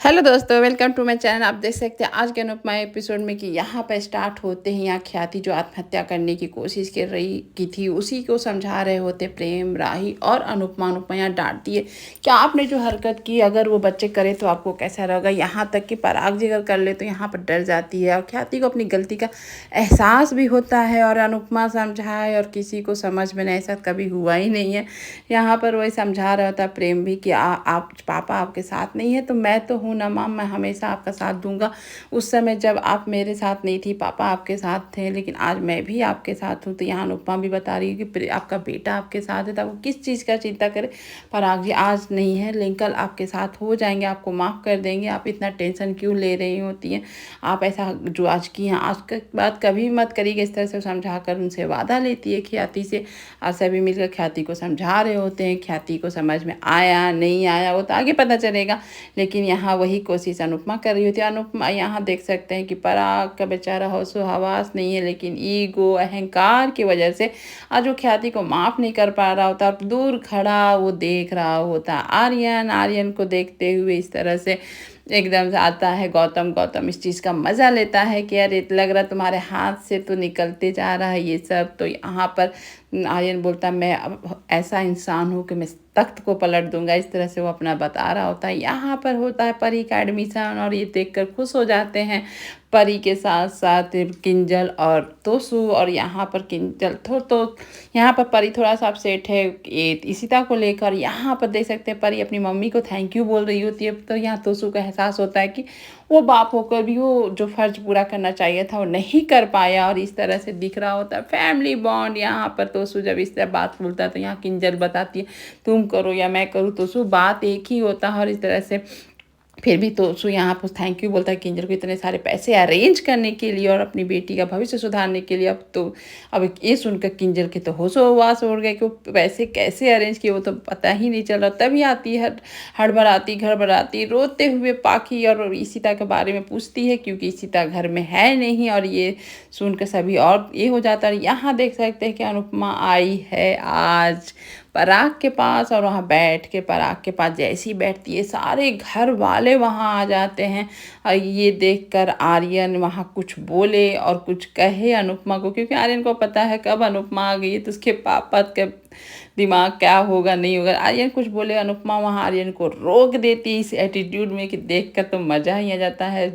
Hello दोस्तों, welcome to my channel. आप देख सकते हैं आज के अनुपमा एपिसोड में कि यहाँ पर स्टार्ट होते ही यहाँ ख्याति जो आत्महत्या करने की कोशिश कर रही की थी उसी को समझा रहे होते प्रेम, राही और अनुपमा। अनुपमा यहाँ डांटती है कि आपने जो हरकत की अगर वो बच्चे करे तो आपको कैसा रहेगा। यहाँ तक कि पराग जी अगर कर ले तो यहाँ पर डर जाती है और ख्याति को अपनी गलती का एहसास भी होता है। और अनुपमा समझाए और किसी को समझ में नहीं, ऐसा कभी हुआ ही नहीं है। यहाँ पर वही समझा रहा होता प्रेम भी कि आप पापा आपके साथ नहीं है तो मैं तो हूँ ना माम, मैं हमेशा आपका साथ दूंगा। उस समय जब आप मेरे साथ नहीं थी, पापा आपके साथ थे, लेकिन आज मैं भी आपके साथ हूँ। तो यहाँ अनुपमा भी बता रही है कि आपका बेटा आपके साथ है तो वो किस चीज़ का चिंता करे। पराग जी आज नहीं है लेकिन कल आपके साथ हो जाएंगे, आपको माफ़ कर देंगे। आप इतना टेंशन क्यों ले रही होती हैं। आप ऐसा जो आज की हैं आज के बाद कभी मत करिएगा। इस तरह से समझा कर उनसे वादा लेती है ख्याति से। और सभी मिलकर ख्याति को समझा रहे होते हैं। ख्याति को समझ में आया नहीं आया वो तो आगे पता चलेगा, लेकिन यहाँ वही कोशिश अनुपमा कर रही होती है। अनुपमा यहाँ देख सकते हैं कि पराग का बेचारा होशो हवास नहीं है, लेकिन ईगो अहंकार की वजह से आज वो ख्याति को माफ़ नहीं कर पा रहा होता। दूर खड़ा वो देख रहा होता आर्यन। आर्यन को देखते हुए इस तरह से एकदम से आता है गौतम। गौतम इस चीज़ का मज़ा लेता है कि यार लग रहा तुम्हारे हाथ से तो निकलते जा रहा है ये सब। तो यहाँ पर आर्यन बोलता मैं अब ऐसा इंसान हूँ कि मैं तख्त को पलट दूंगा। इस तरह से वो अपना बता रहा होता है। यहाँ पर होता है परी का एडमिशन और ये देखकर खुश हो जाते हैं परी के साथ साथ किंजल और तोसू। और यहाँ पर किंजल तो यहाँ पर परी थोड़ा सा अपसेट है ये इशिता को लेकर। यहाँ पर देख सकते हैं परी अपनी मम्मी को थैंक यू बोल रही होती है। तो यहाँ तोसू का एहसास होता है कि वो बाप होकर भी वो जो फ़र्ज पूरा करना चाहिए था वो नहीं कर पाया। और इस तरह से दिख रहा होता है फैमिली बॉन्ड। यहाँ पर तोसू जब इस तरह बात बोलता है तो यहाँ किंजल बताती है तुम करो या मैं करूँ तोसू बात एक ही होता है। और इस तरह से फिर भी तोसू यहाँ पर थैंक यू बोलता है किंजल को इतने सारे पैसे अरेंज करने के लिए और अपनी बेटी का भविष्य सुधारने के लिए। अब ये सुनकर किंजल के तो होशो हवास उड़ गए कि वो पैसे कैसे अरेंज किए वो तो पता ही नहीं चल रहा। तभी आती है हड़बड़ाती घड़बड़ाती रोते हुए पाखी और इशिता के बारे में पूछती है क्योंकि इशिता घर में है नहीं। और ये सुनकर सभी और ये हो जाता है। यहाँ देख सकते हैं कि अनुपमा आई है आज पराग के पास और वहाँ बैठ के पराग के पास जैसी ही बैठती है सारे घर वाले वहाँ आ जाते हैं। और ये देखकर आर्यन वहाँ कुछ बोले और कुछ कहे अनुपमा को, क्योंकि आर्यन को पता है कब अनुपमा आ गई है तो उसके पापा के दिमाग क्या होगा नहीं होगा। आर्यन कुछ बोले अनुपमा वहाँ आर्यन को रोक देती इस एटीट्यूड में कि देखकर तो मज़ा ही आ जाता है।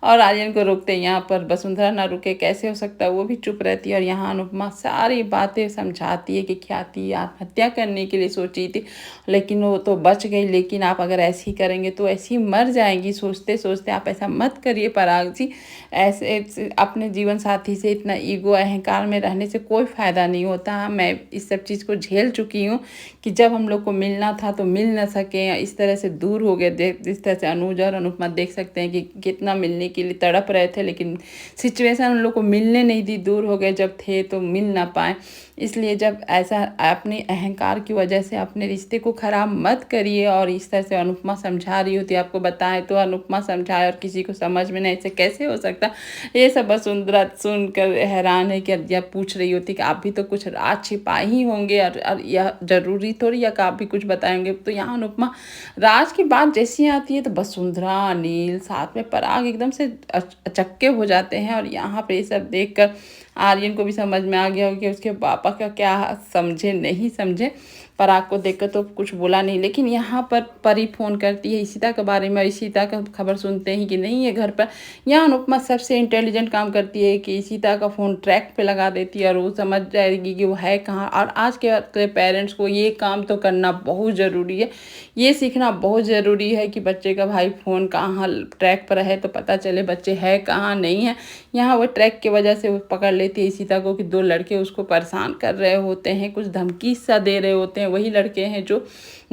और आर्यन को रोकते यहाँ पर वसुंधरा ना रुके कैसे हो सकता है, वो भी चुप रहती है। और यहाँ अनुपमा सारी बातें समझाती है कि ख्याति आत्महत्या करने के लिए सोची थी लेकिन वो तो बच गई, लेकिन आप अगर ऐसे ही करेंगे तो ऐसी ही मर जाएंगी। सोचते सोचते आप ऐसा मत करिए पराग जी। ऐसे अपने जीवन साथी से इतना ईगो अहंकार में रहने से कोई फ़ायदा नहीं होता। मैं इस सब चीज़ को झेल चुकी हूँ कि जब हम लोग को मिलना था तो मिल ना सके, इस तरह से दूर हो गए। जिस तरह से अनुज और अनुपमा देख सकते हैं कि कितना मिलने के लिए तड़प रहे थे, लेकिन सिचुएशन उन लोग को मिलने नहीं दी, दूर हो गए। जब थे तो मिल ना पाए। इसलिए जब ऐसा अपने अहंकार की वजह से अपने रिश्ते को ख़राब मत करिए। और इस तरह से अनुपमा समझा रही होती आपको बताएं तो अनुपमा समझाए और किसी को समझ में नहीं ऐसे कैसे हो सकता। ये सब वसुंधरा सुनकर हैरान है कि जब पूछ रही होती कि आप भी तो कुछ राज छिपाए ही होंगे और यह ज़रूरी थोड़ी या कि आप भी कुछ बताएंगे। तो यहाँ अनुपमा राज की बात जैसी आती है तो वसुंधरा अनिल साथ में पराग एकदम से अचक्के हो जाते हैं। और यहाँ पे ये सब देखकर आर्यन को भी समझ में आ गया हो कि उसके पापा का क्या समझे नहीं समझे। पराग को देखकर तो कुछ बोला नहीं, लेकिन यहाँ पर परी फ़ोन करती है इशिता के बारे में। इशिता का खबर सुनते ही कि नहीं है घर पर। यहाँ अनुपमा सबसे इंटेलिजेंट काम करती है कि इशिता का फ़ोन ट्रैक पे लगा देती है और वो समझ जाएगी कि वो है कहाँ। और आज के पेरेंट्स को ये काम तो करना बहुत ज़रूरी है, ये सीखना बहुत ज़रूरी है कि बच्चे का भाई फ़ोन कहाँ ट्रैक पर है तो पता चले बच्चे है कहाँ नहीं है। यहाँ वो ट्रैक की वजह से वो पकड़ लेती है इशिता को कि दो लड़के उसको परेशान कर रहे होते हैं, कुछ धमकी सा दे रहे होते हैं। वही लड़के हैं जो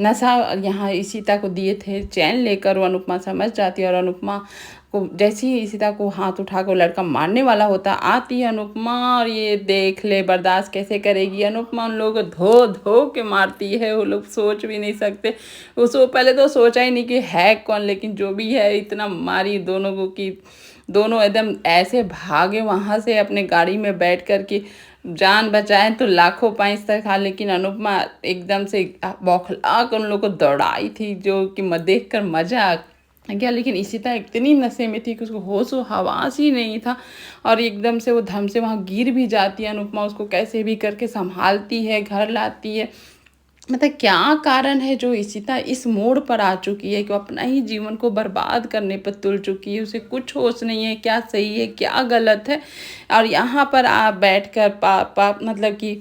नशा यहाँ इशिता को दिए थे चैन लेकर। वो अनुपमा समझ जाती है और अनुपमा को जैसे ही इशिता को हाथ उठा कर लड़का मारने वाला होता आती है अनुपमा। और ये देख ले बर्दाश्त कैसे करेगी अनुपमा, उन लोगों को धो धो के मारती है। वो लोग सोच भी नहीं सकते। उसको पहले तो सोचा ही नहीं कि है कौन, लेकिन जो भी है इतना मारी दोनों को कि दोनों एकदम ऐसे भागे वहाँ से अपने गाड़ी में बैठ कर के जान बचाएं तो लाखों पैंच तक खा। लेकिन अनुपमा एकदम से बौखला कर उन लोग को दौड़ाई थी जो कि देख कर मज़ा गया। लेकिन इशिता इतनी नशे में थी कि उसको होश व हवास ही नहीं था और एकदम से वो धम से वहाँ गिर भी जाती है। अनुपमा उसको कैसे भी करके संभालती है, घर लाती है। मतलब क्या कारण है जो इशिता इस मोड़ पर आ चुकी है कि वो अपना ही जीवन को बर्बाद करने पर तुल चुकी है। उसे कुछ होश नहीं है क्या सही है क्या गलत है। और यहाँ पर आप बैठकर पापा मतलब कि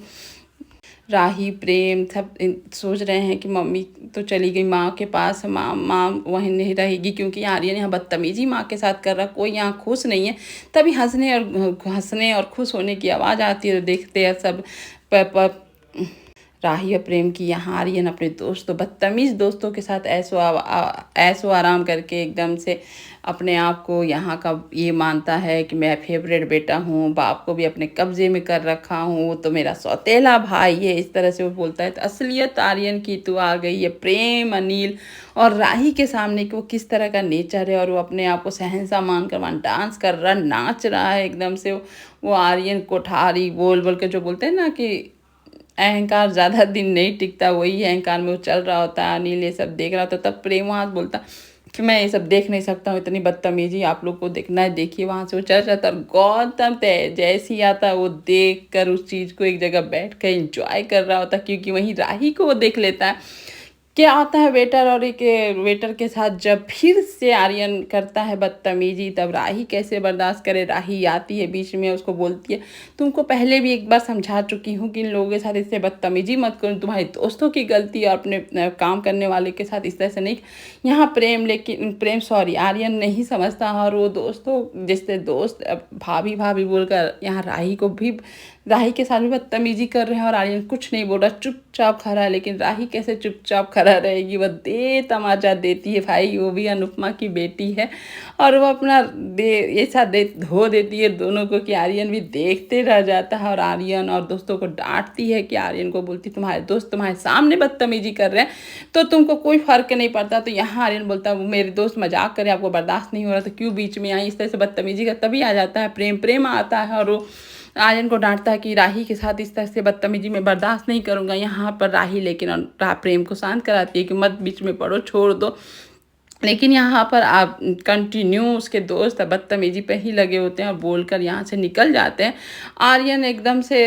राही, प्रेम सब सोच रहे हैं कि मम्मी तो चली गई माँ के पास, माँ माँ वहीं नहीं रहेगी क्योंकि आर्यन यहाँ बदतमीजी माँ के साथ कर रहा, कोई यहाँ खुश नहीं है। तभी हंसने और खुश होने की आवाज़ आती है। तो देखते हैं सब राही और प्रेम की यहाँ आर्यन अपने दोस्तों बदतमीज़ दोस्तों के साथ ऐशो आराम करके एकदम से अपने आप को यहाँ का ये मानता है कि मैं फेवरेट बेटा हूँ, बाप को भी अपने कब्जे में कर रखा हूँ, तो मेरा सौतेला भाई है, इस तरह से वो बोलता है। तो असलियत आर्यन की तो आ गई है प्रेम, अनिल और राही के सामने कि वो किस तरह का नेचर है। और वो अपने आप को शहंशाह मानकर वहाँ डांस कर रहा, नाच रहा है एकदम से। वो आर्यन कोठारी बोल बोल के जो बोलते हैं ना कि अहंकार ज़्यादा दिन नहीं टिकता, वही अहंकार में वो चल रहा होता है। अनिल ये सब देख रहा होता, तब प्रेम वहाँ बोलता कि मैं ये सब देख नहीं सकता हूँ, इतनी बदतमीजी आप लोग को देखना है देखिए। वहाँ से वो चल जाता और गौतम तय जैसे ही आता वो देख कर उस चीज़ को एक जगह बैठ कर इंजॉय कर रहा होता, क्योंकि वहीं राही को वो देख लेता है। क्या आता है वेटर और एक वेटर के साथ जब फिर से आर्यन करता है बदतमीजी, तब राही कैसे बर्दाश्त करे। राही आती है बीच में, उसको बोलती है तुमको पहले भी एक बार समझा चुकी हूँ कि इन लोगों के साथ इससे बदतमीजी मत करो, तुम्हारे दोस्तों की गलती और अपने काम करने वाले के साथ इस तरह से नहीं। यहाँ प्रेम सॉरी आर्यन नहीं समझता और वो दोस्तों जिससे दोस्त भाभी भाभी बोलकर यहाँ राही के साथ भी बदतमीजी कर रहे हैं और आर्यन कुछ नहीं बोल रहा, चुपचाप खड़ा है। लेकिन राही कैसे चुपचाप खड़ा रहेगी, वह दे तमाचा देती है भाई, वो भी अनुपमा की बेटी है और वो अपना दे ऐसा दे धो देती है दोनों को कि आर्यन भी देखते रह जाता है। और आर्यन और दोस्तों को डांटती है कि आर्यन को बोलती तुम्हारे दोस्त तुम्हारे सामने बदतमीजी कर रहे हैं तो तुमको कोई फर्क नहीं पड़ता। तो यहाँ आर्यन बोलता है मेरे दोस्त मजाक करे, आपको बर्दाश्त नहीं हो रहा तो क्यों बीच में आई, इस तरह से बदतमीजी का। तभी आ जाता है प्रेम आता है और वो आर्यन को डांटता है कि राही के साथ इस तरह से बदतमीजी में बर्दाश्त नहीं करूँगा। यहाँ पर राही लेकिन प्रेम को शांत कराती है कि मत बीच में पड़ो, छोड़ दो। लेकिन यहाँ पर आप कंटिन्यू उसके दोस्त बदतमीजी पे ही लगे होते हैं और बोलकर यहाँ से निकल जाते हैं। आर्यन एकदम से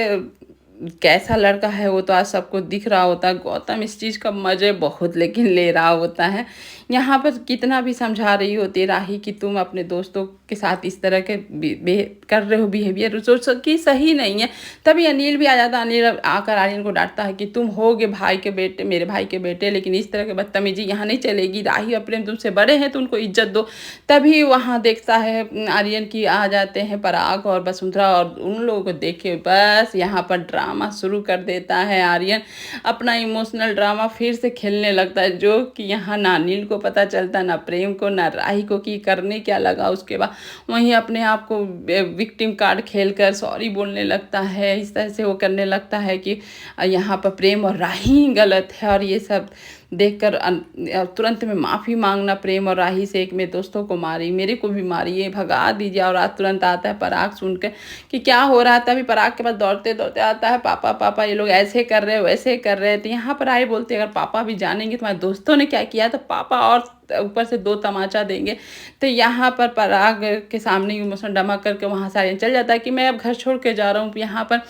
कैसा लड़का है वो तो आज सबको दिख रहा होता है। गौतम इस चीज़ का मज़े बहुत लेकिन ले रहा होता है। यहाँ पर कितना भी समझा रही होती है राही कि तुम अपने दोस्तों के साथ इस तरह के कर रहे हो बिहेवियर जो कि सही नहीं है। तभी अनिल भी आ जाता है। अनिल आकर आर्यन को डांटता है कि तुम होगे भाई के बेटे, मेरे भाई के बेटे, लेकिन इस तरह की बदतमीजी यहाँ नहीं चलेगी। राही और प्रेम तुमसे बड़े हैं तो उनको इज्जत दो। तभी वहाँ देखता है आर्यन की आ जाते हैं पराग और वसुंधरा और उन लोगों को देखे बस यहाँ पर ड्रामा शुरू कर देता है। आर्यन अपना इमोशनल ड्रामा फिर से खेलने लगता है, जो कि यहाँ ना अनिल को पता चलता, ना प्रेम को, ना राही को कि करने क्या लगा। उसके बाद वहीं अपने आप को विक्टिम कार्ड खेलकर सॉरी बोलने लगता है। इस तरह से वो करने लगता है कि यहाँ पर प्रेम और राही गलत है और ये सब देखकर तुरंत में माफ़ी मांगना प्रेम और राही से, एक मेरे दोस्तों को मारी, मेरे को भी मारिए, भगा दीजिए। और आज तुरंत आता है पराग सुन के कि क्या हो रहा था। अभी पराग के पास दौड़ते दौड़ते आता है पापा पापा ये लोग ऐसे कर रहे वैसे कर रहे थे। यहाँ पर आए बोलते अगर पापा भी जानेंगे तुम्हारे दोस्तों ने क्या किया तो पापा और ऊपर से 2 तमाचा देंगे। तो यहाँ पर पराग के सामने इमोशन ड्रामा करके वहाँ से आर्यन चल जाता है कि मैं अब घर छोड़ के जा रहा हूँ। यहाँ पर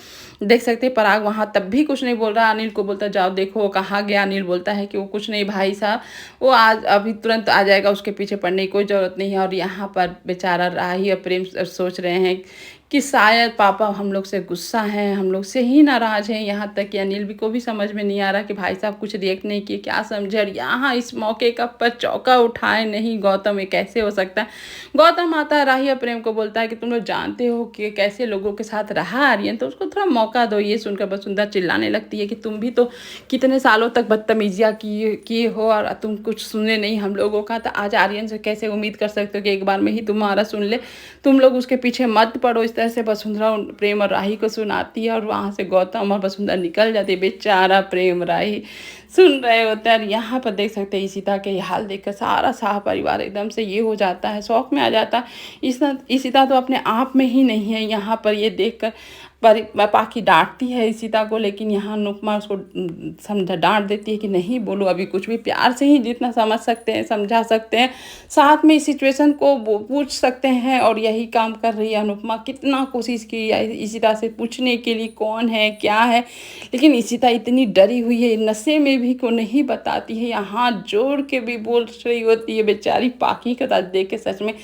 देख सकते हैं पराग वहाँ तब भी कुछ नहीं बोल रहा। अनिल को बोलता जाओ देखो वो कहाँ गया। अनिल बोलता है कि वो कुछ नहीं भाई साहब, वो आज अभी तुरंत आ जाएगा, उसके पीछे पड़ने की कोई ज़रूरत नहीं है। और यहाँ पर बेचारा राही और प्रेम सोच रहे हैं कि शायद पापा हम लोग से गुस्सा हैं, हम लोग से ही नाराज़ हैं। यहाँ तक कि अनिल भी को भी समझ में नहीं आ रहा कि भाई साहब कुछ रिएक्ट नहीं किए, क्या समझे। और यहाँ इस मौके का पर चौका उठाए नहीं गौतम, ये कैसे हो सकता है। गौतम आता है राही और प्रेम को बोलता है कि तुम लोग जानते हो कि कैसे लोगों के साथ रहा आर्यन, तो उसको थोड़ा मौका दो। ये सुनकर वसुंधरा चिल्लाने लगती है कि तुम भी तो कितने सालों तक बदतमीजियाँ किए हो और तुम कुछ सुने नहीं हम लोगों का, तो आज आर्यन से कैसे उम्मीद कर सकते हो कि एक बार में ही तुम्हारा सुन ले। तुम लोग उसके पीछे मत पड़ो। इस तरह से वसुंधरा प्रेम और राही को सुनाती है और वहाँ से गौतम और वसुंधरा निकल जाती है। बेचारा प्रेम राही सुन रहे होते हैं। और यहाँ पर देख सकते हैं इशिता के हाल देखकर सारा शाह परिवार एकदम से ये हो जाता है, शौक में आ जाता है। इशिता तो अपने आप में ही नहीं है। यहाँ पर ये देखकर पाखी डाँटती है इशिता को, लेकिन यहाँ अनुपमा उसको समझा डाँट देती है कि नहीं बोलो अभी कुछ भी, प्यार से ही जितना समझ सकते हैं समझा सकते हैं, साथ में इस सिचुएशन को वो पूछ सकते हैं। और यही काम कर रही है अनुपमा। कितना कोशिश की है इशिता से पूछने के लिए कौन है क्या है, लेकिन इशिता इतनी डरी हुई है, नशे में भी को नहीं बताती है, यहाँ हाथ जोड़ के भी बोल रही होती है। बेचारी पाखी का आज देख के सच में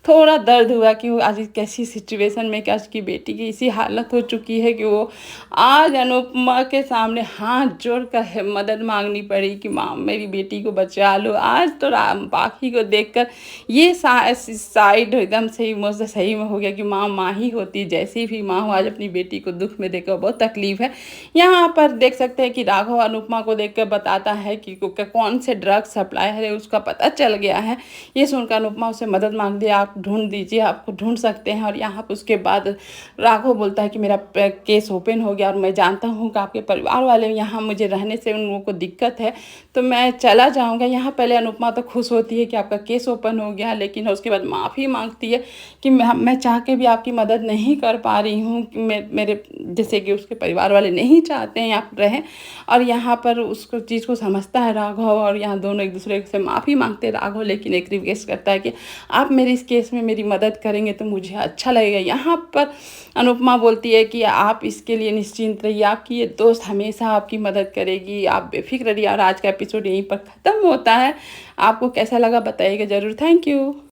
थोड़ा दर्द हुआ कि वो आज कैसी सिचुएशन में क्या उसकी बेटी की इसी हालत हो चुकी है कि वो आज अनुपमा के सामने हाथ जोड़कर मदद मांगनी पड़ी कि माँ मेरी बेटी को बचा लो। आज तो पाखी को देखकर ये साइड एकदम से मुझसे सही में हो गया कि माँ माँ ही होती, जैसी भी माँ हो आज अपनी बेटी को दुख में देखकर बहुत तकलीफ है। यहाँ पर देख सकते हैं कि राघव अनुपमा को देखकर बताता है कि कौन से ड्रग सप्लायर है उसका पता चल गया है। ये सुनकर अनुपमा उससे मदद मांग दी, आप ढूंढ दीजिए, आपको ढूंढ सकते हैं। और यहाँ पर उसके बाद राघव बोलता है कि मेरा केस ओपन हो गया और मैं जानता हूँ कि आपके परिवार वाले यहाँ मुझे रहने से उन लोगों को दिक्कत है तो मैं चला जाऊँगा। यहाँ पहले अनुपमा तो खुश होती है कि आपका केस ओपन हो गया, लेकिन उसके बाद माफ़ी मांगती है कि मैं चाह के भी आपकी मदद नहीं कर पा रही हूँ कि मेरे जैसे कि उसके परिवार वाले नहीं चाहते हैं आप रहें। और यहाँ पर उसको चीज़ को समझता है राघव, और यहाँ दोनों एक दूसरे से माफ़ी मांगते हैं। राघव लेकिन एक रिक्वेस्ट करता है कि आप मेरे इस केस में मेरी मदद करेंगे तो मुझे अच्छा लगेगा। यहाँ पर अनुपमा बोलती है कि आप इसके लिए निश्चिंत रहिए, आपकी ये दोस्त हमेशा आपकी मदद करेगी, आप बेफिक्र रहिए। और आज का एपिसोड यहीं पर ख़त्म होता है। आपको कैसा लगा बताइएगा ज़रूर। Thank you.